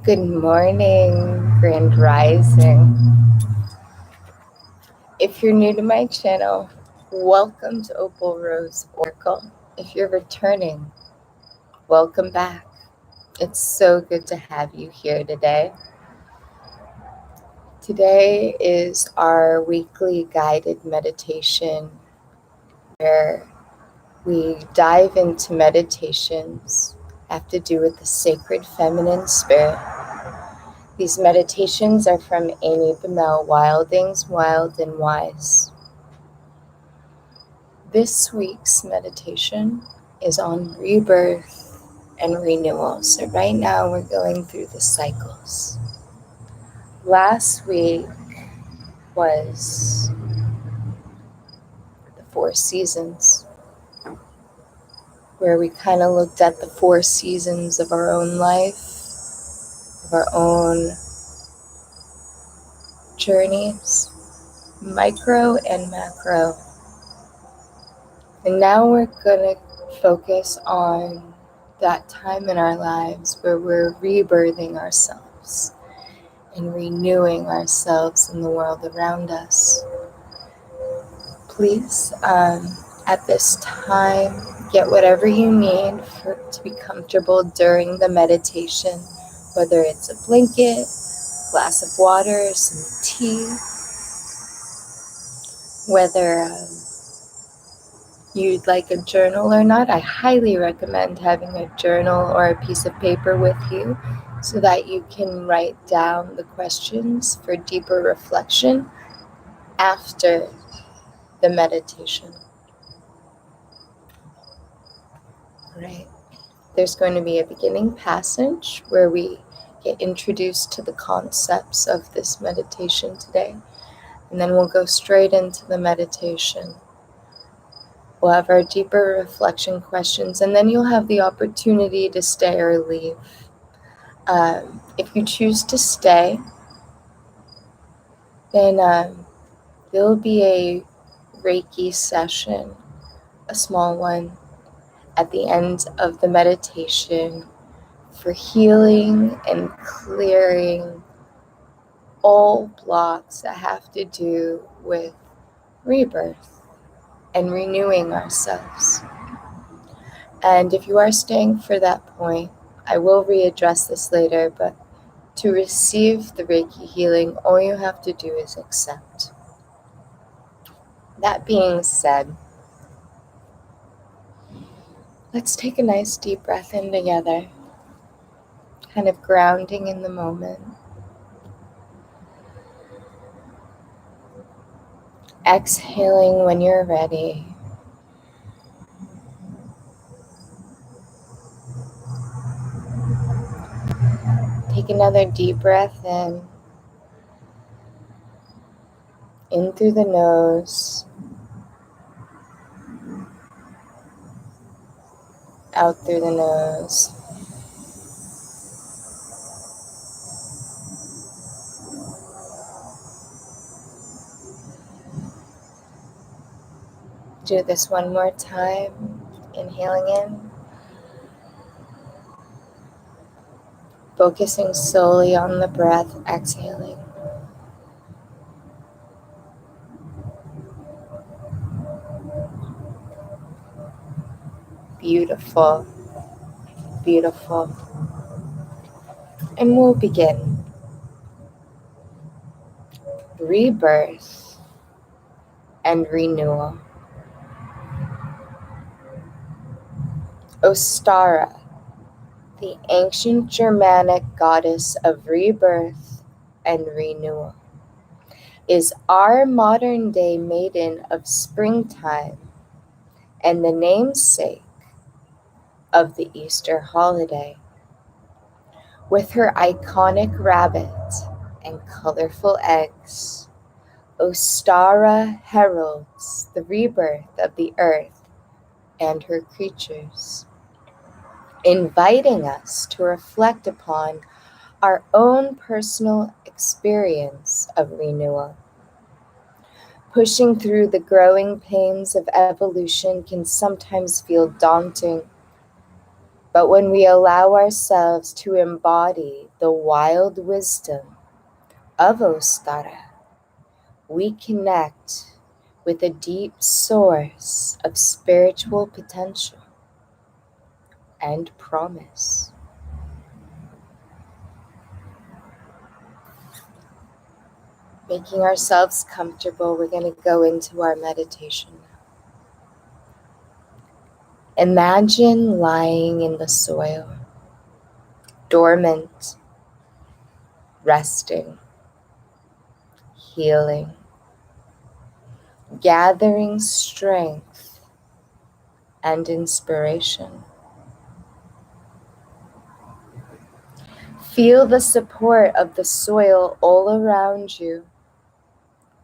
Good morning, Grand Rising. If you're new to my channel, welcome to Opal Rose Oracle. If you're returning, welcome back. It's so good to have you here today. Today is our weekly guided meditation where we dive into meditations that have to do with the sacred feminine spirit. These meditations are from Amy Bammel Wilding's Wild and Wise. This week's meditation is on rebirth and renewal. So right now we're going through the cycles. Last week was the 4 seasons, where we kind of looked at the 4 seasons of our own life, of our own journeys, micro and macro. And now we're going to focus on that time in our lives where we're rebirthing ourselves and renewing ourselves in the world around us. Please, at this time, get whatever you need to be comfortable during the meditation, whether it's a blanket, a glass of water, some tea, whether you'd like a journal or not. I highly recommend having a journal or a piece of paper with you so that you can write down the questions for deeper reflection after the meditation. Right. There's going to be a beginning passage where we get introduced to the concepts of this meditation today, and then we'll go straight into the meditation. We'll have our deeper reflection questions, and then you'll have the opportunity to stay or leave. If you choose to stay, then there'll be a Reiki session, a small one, at the end of the meditation for healing and clearing all blocks that have to do with rebirth and renewing ourselves. And if you are staying for that point, I will readdress this later, but to receive the Reiki healing, all you have to do is accept. That being said, let's take a nice deep breath in together, kind of grounding in the moment. Exhaling when you're ready. Take another deep breath in through the nose, out through the nose. Do this one more time, inhaling in, focusing solely on the breath, exhaling. Beautiful, beautiful. And we'll begin. Rebirth and renewal. Ostara, the ancient Germanic goddess of rebirth and renewal, is our modern-day maiden of springtime and the namesake of the Easter holiday. With her iconic rabbit and colorful eggs, Ostara heralds the rebirth of the earth and her creatures, inviting us to reflect upon our own personal experience of renewal. Pushing through the growing pains of evolution can sometimes feel daunting, But when we allow ourselves to embody the wild wisdom of Ostara, we connect with a deep source of spiritual potential and promise. Making ourselves comfortable, we're going to go into our meditation now. Imagine lying in the soil, dormant, resting, healing, gathering strength and inspiration. Feel the support of the soil all around you,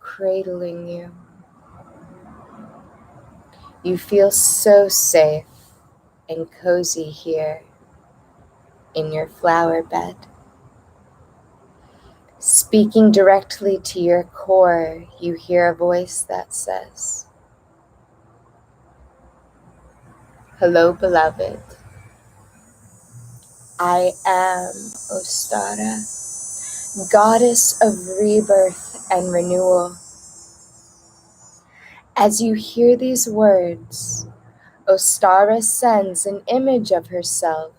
cradling you. You feel so safe and cozy here in your flower bed. Speaking directly to your core, you hear a voice that says, "Hello, beloved. I am Ostara, goddess of rebirth and renewal." As you hear these words, Ostara sends an image of herself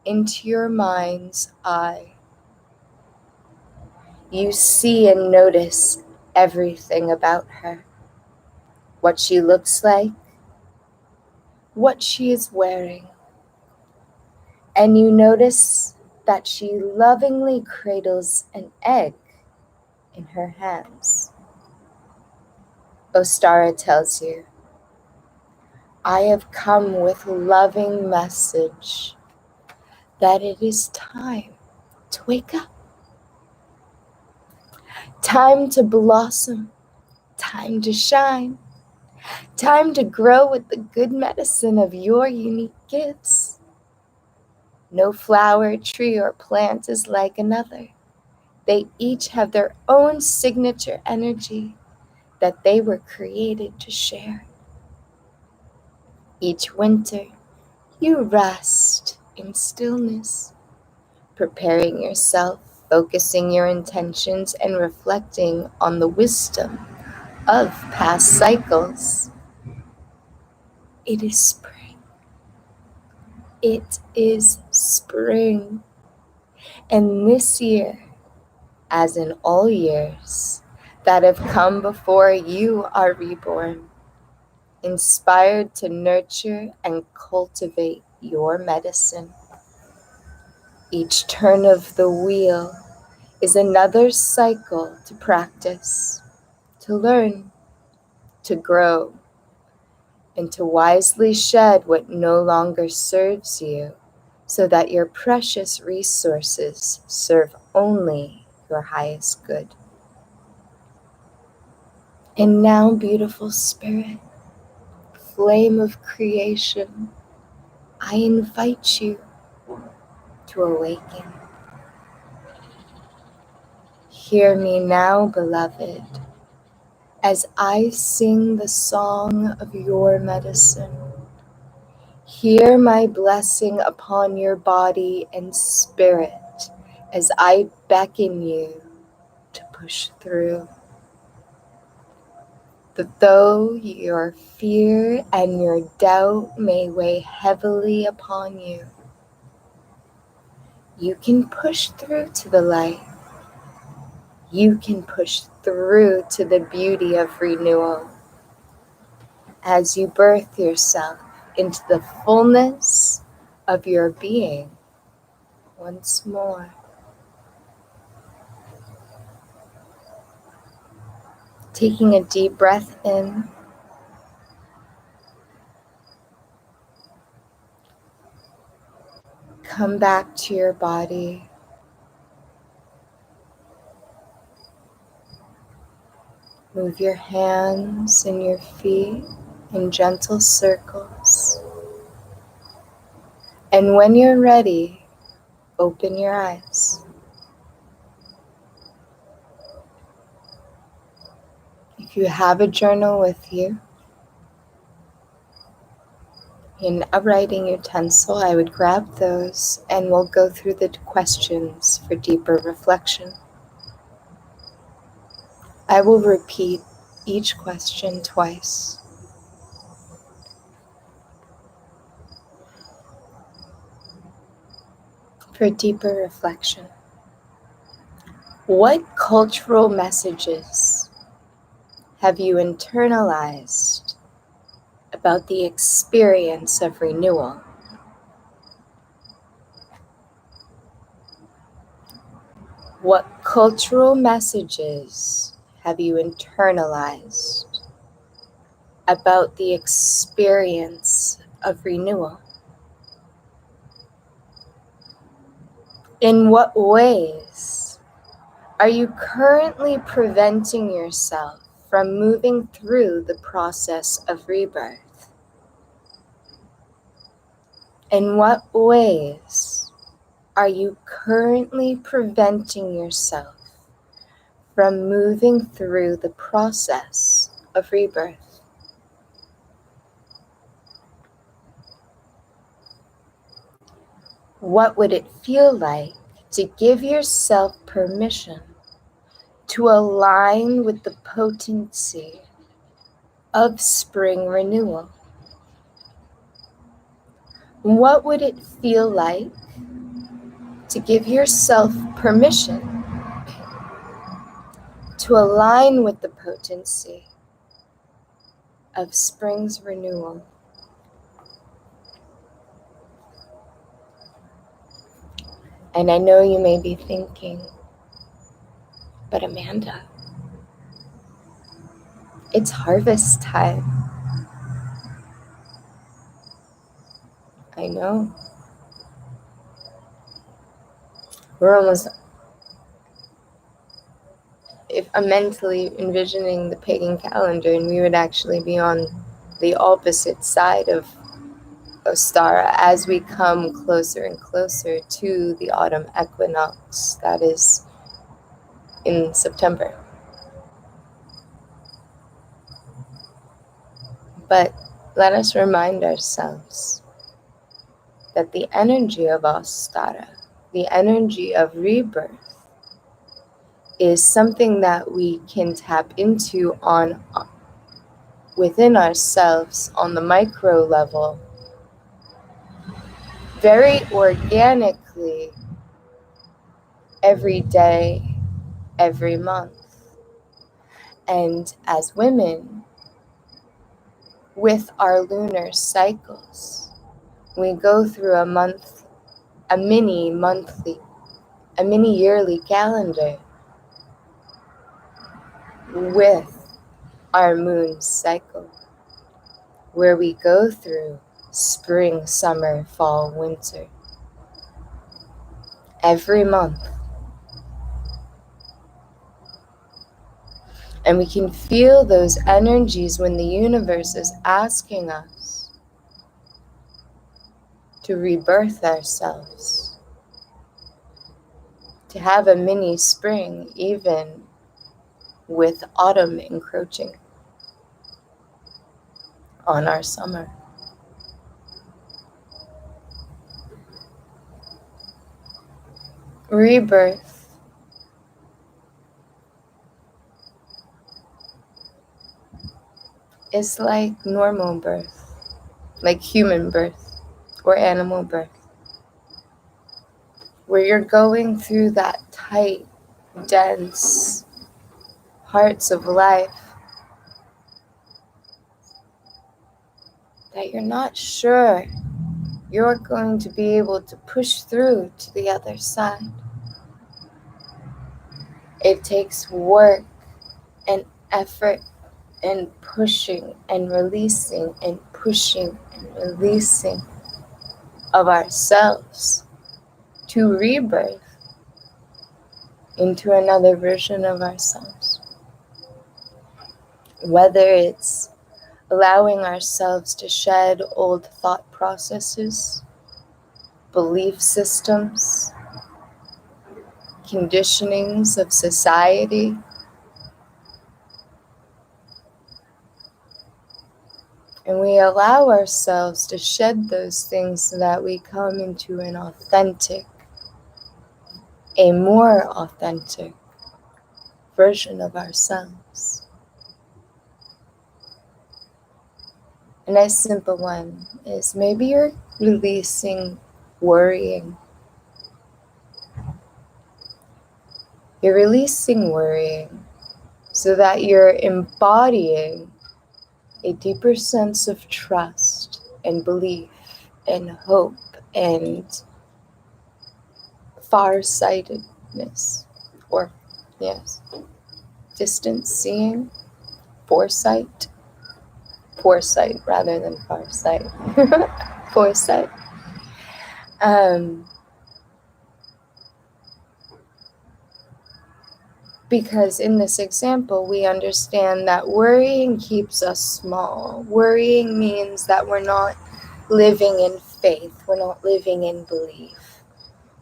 into your mind's eye. You see and notice everything about her. What she looks like, what she is wearing. And you notice that she lovingly cradles an egg in her hands. Ostara tells you, "I have come with loving message that it is time to wake up. Time to blossom. Time to shine. Time to grow with the good medicine of your unique gifts. No flower, tree, or plant is like another. They each have their own signature energy that they were created to share. Each winter, you rest in stillness, preparing yourself, focusing your intentions, and reflecting on the wisdom of past cycles. It is spring. It is spring. And this year, as in all years that have come before, you are reborn, inspired to nurture and cultivate your medicine. Each turn of the wheel is another cycle to practice, to learn, to grow, and to wisely shed what no longer serves you, so that your precious resources serve only your highest good. And now, beautiful spirit, flame of creation, I invite you to awaken. Hear me now, beloved, as I sing the song of your medicine. Hear my blessing upon your body and spirit as I beckon you to push through. That though your fear and your doubt may weigh heavily upon you, you can push through to the light. You can push through to the beauty of renewal as you birth yourself into the fullness of your being once more. Taking a deep breath in, come back to your body. Move your hands and your feet in gentle circles. And when you're ready, open your eyes. If you have a journal with you, in a writing utensil, I would grab those and we'll go through the questions for deeper reflection. I will repeat each question twice. For deeper reflection, what cultural messages have you internalized about the experience of renewal? What cultural messages have you internalized about the experience of renewal? In what ways are you currently preventing yourself from moving through the process of rebirth? In what ways are you currently preventing yourself from moving through the process of rebirth? What would it feel like to give yourself permission to align with the potency of spring renewal? What would it feel like to give yourself permission to align with the potency of spring's renewal? And I know you may be thinking, but Amanda, it's harvest time. I know. We're almost, if I'm mentally envisioning the pagan calendar, and we would actually be on the opposite side of Ostara as we come closer and closer to the autumn equinox that is in September. But let us remind ourselves that the energy of Ostara, the energy of rebirth, is something that we can tap into on within ourselves on the micro level very organically every day, every month. And as women, with our lunar cycles, we go through a mini yearly calendar with our moon cycle, where we go through spring, summer, fall, winter, every month. And we can feel those energies when the universe is asking us to rebirth ourselves, to have a mini spring, even with autumn encroaching on our summer. Rebirth is like normal birth, like human birth or animal birth, where you're going through that tight, dense parts of life that you're not sure you're going to be able to push through to the other side. It takes work and effort and pushing and releasing and pushing and releasing of ourselves to rebirth into another version of ourselves. Whether it's allowing ourselves to shed old thought processes, belief systems, conditionings of society, And we allow ourselves to shed those things so that we come into an authentic, a more authentic version of ourselves. A nice simple one is maybe you're releasing worrying. You're releasing worrying so that you're embodying a deeper sense of trust and belief and hope and farsightedness, or yes, distant seeing, foresight rather than farsight. Foresight. Because in this example, we understand that worrying keeps us small. Worrying means that we're not living in faith, we're not living in belief.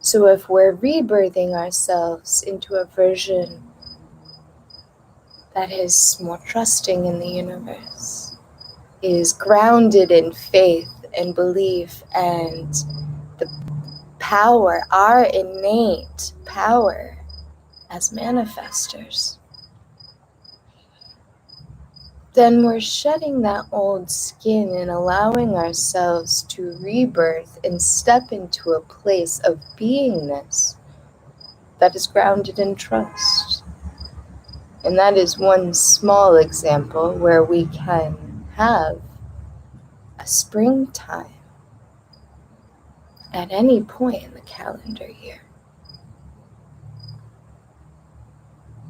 So if we're rebirthing ourselves into a version that is more trusting in the universe, is grounded in faith and belief and the power, our innate power as manifestors, then we're shedding that old skin and allowing ourselves to rebirth and step into a place of beingness that is grounded in trust. And that is one small example where we can have a springtime at any point in the calendar year.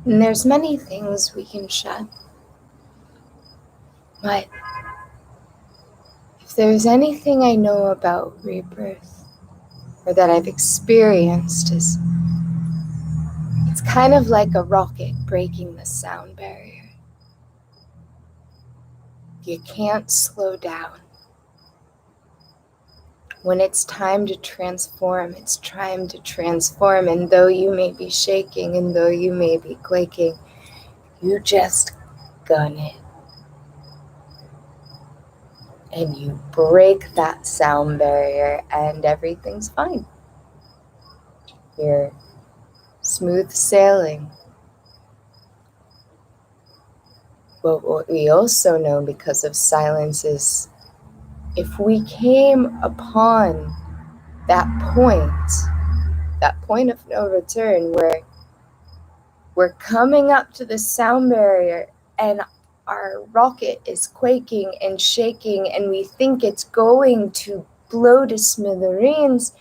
And there's many things we can shed. But if there's anything I know about rebirth, or that I've experienced, is it's kind of like a rocket breaking the sound barrier. You can't slow down. When it's time to transform, it's time to transform. And though you may be shaking and though you may be quaking, you just gun it. And you break that sound barrier and everything's fine. You're smooth sailing. But what we also know because of silence is if we came upon that point of no return where we're coming up to the sound barrier and our rocket is quaking and shaking and we think it's going to blow to smithereens,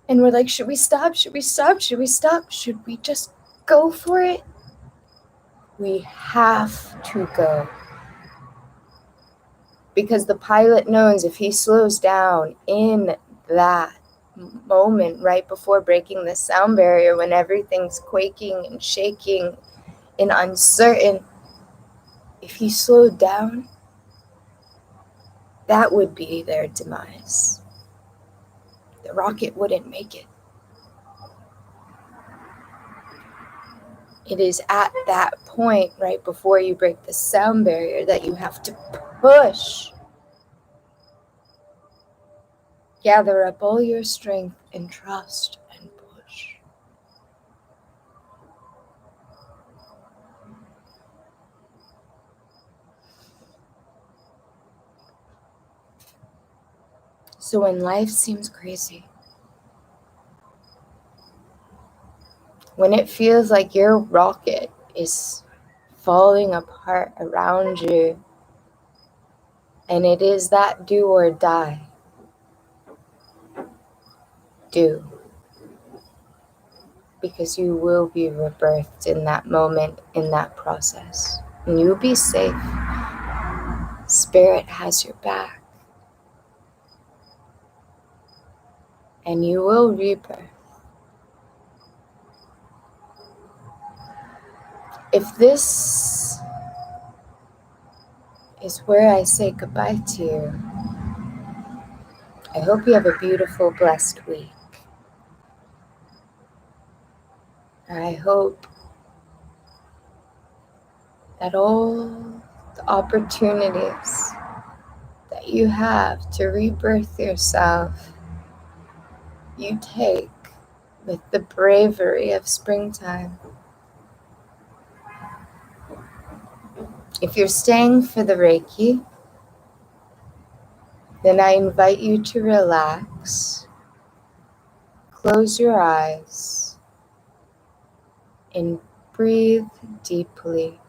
and we're like, should we stop? Should we stop? Should we stop? Should we just go for it? We have to go. Because the pilot knows if he slows down in that moment right before breaking the sound barrier, when everything's quaking and shaking and uncertain, if he slowed down, that would be their demise. The rocket wouldn't make it. It is at that point, right before you break the sound barrier, that you have to push. Gather up all your strength and trust and push. So when life seems crazy, when it feels like your rocket is falling apart around you, and it is that do or die, do. Because you will be rebirthed in that moment, in that process. And you'll be safe. Spirit has your back. And you will rebirth. If this is where I say goodbye to you, I hope you have a beautiful, blessed week. I hope that all the opportunities that you have to rebirth yourself, you take with the bravery of springtime. If you're staying for the Reiki, then I invite you to relax, close your eyes, and breathe deeply.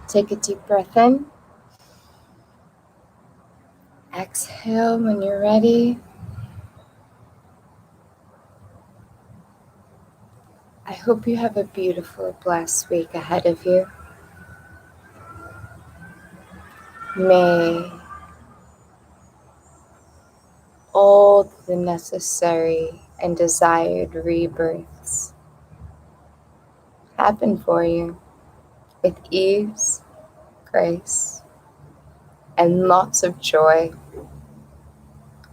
Take a deep breath in. Exhale when you're ready. I hope you have a beautiful, blessed week ahead of you. May all the necessary and desired rebirths happen for you with ease, grace, and lots of joy.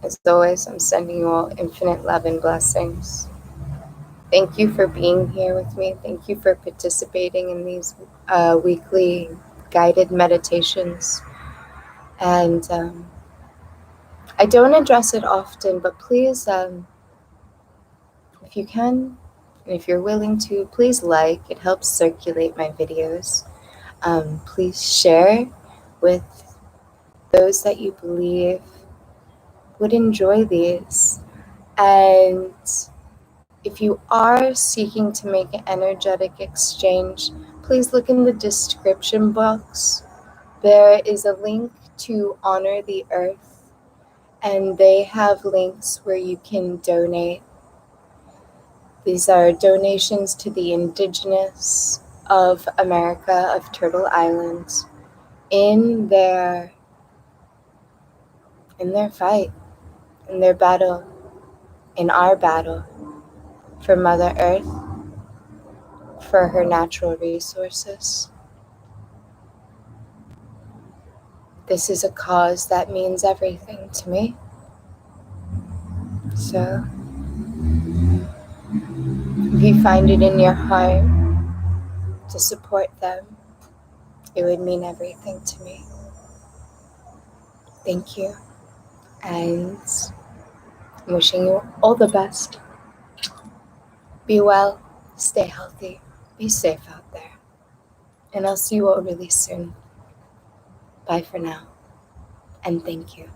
As always, I'm sending you all infinite love and blessings. Thank you for being here with me. Thank you for participating in these weekly guided meditations. And I don't address it often, but please, if you can, and if you're willing to, please like. It helps circulate my videos. Please share with those that you believe would enjoy these. And if you are seeking to make an energetic exchange, please look in the description box. There is a link to Honor the Earth, and they have links where you can donate. These are donations to the Indigenous of America, of Turtle Island, in their fight, in their battle, in our battle for Mother Earth, for her natural resources. this is a cause that means everything to me. So, if you find it in your heart to support them, it would mean everything to me. Thank you, and I'm wishing you all the best. Be well, stay healthy, be safe out there, and I'll see you all really soon. Bye for now, and thank you.